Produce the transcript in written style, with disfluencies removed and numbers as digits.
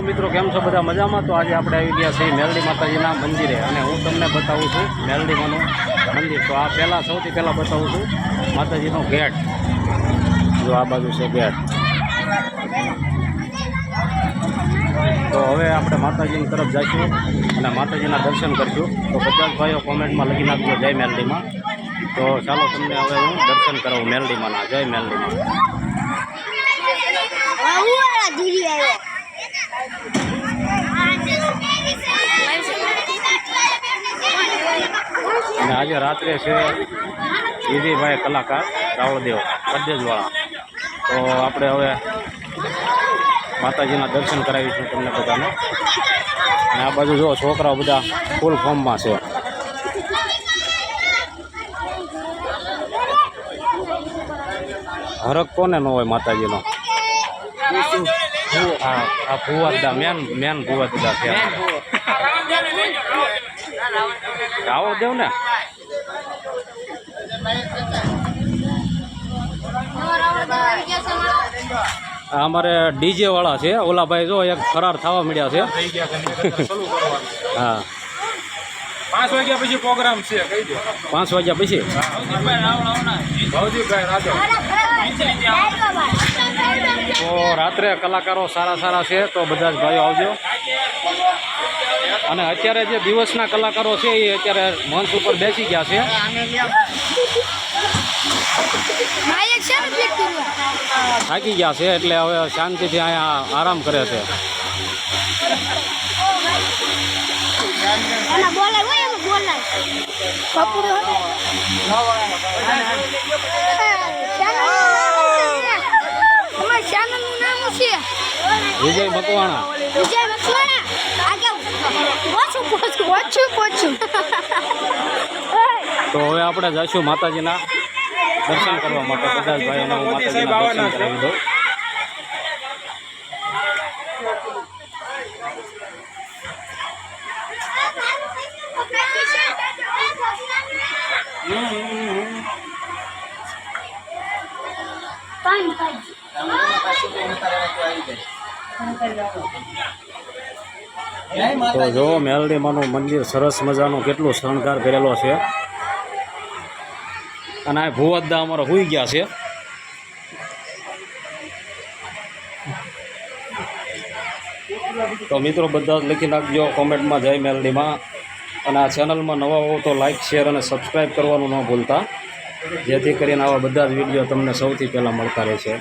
મિત્રો કેમ છો બધા મજામાં? તો આજે આપણે આવી ગયા છીએ મેલડી માતાજીના મંદિરે અને હું તમને બતાવું છું મેલડીમાંનું મંદિર. તો આ સૌથી પહેલાં બતાવું છું માતાજીનો ગેટ. જો આ બાજુ છે ગેટ. તો હવે આપણે માતાજીની તરફ જઈશું અને માતાજીના દર્શન કરીશું. તો બધા જ ભાઈઓ કોમેન્ટમાં લખી નાખજો જય મેલડીમાં. તો ચાલો તમને હવે હું દર્શન કરાવું મેલડીમાંના. જય મેલડીમાં. અને આજે રાત્રે છે વિજયભાઈ કલાકાર રાવળદેવ પરદેશવાળા. તો આપણે હવે માતાજીના દર્શન કરાવીશું તમને બધાને. અને આ બાજુ જો છોકરાઓ બધા ફૂલ ફોર્મમાં છે. હરક કોને ન હોય માતાજીનો. આ ભુવાદા મેન ભુવાદા છે. આવો દેવ ને. અમારે ડીજે વાળા છે ઓલા ભાઈ જો એક ફરાર થવા મળ્યા છે. હા 5 વાગ્યા પછી પ્રોગ્રામ છે. 5 વાગ્યા પછી. તો રાત્રે કલાકારો સારા છે. તો બધા જ ભાઈઓ આવજો. અને અત્યારે જે દિવસના કલાકારો છે એ અત્યારે મંચ ઉપર બેસી ગયા છે. થાકી ગયા છે એટલે હવે શાંતિથી અહીંયા આરામ કરે છે. વિજય મકવાણા. તો હવે આપણે જઈશું માતાજીના દર્શન કરવા માટે. બધા જ ભાઈઓને હું માતાજીના દર્શન કરાવી દઉં. તો જો મેલડીમાંનું મંદિર સરસ મજાનું કેટલું શણગાર કરેલો છે. અને આ ભુવદા અમારા હોઈ ગયા છે. તો મિત્રો બધા જ લખી નાખજો કોમેન્ટમાં જય મેલડીમાં. અને આ ચેનલમાં નવા હો તો લાઇક શેર અને સબસ્ક્રાઈબ કરવાનું ન ભૂલતા, જેથી કરીને આવા બધા જ વિડીયો તમને સૌથી પહેલાં મળતા રહેશે.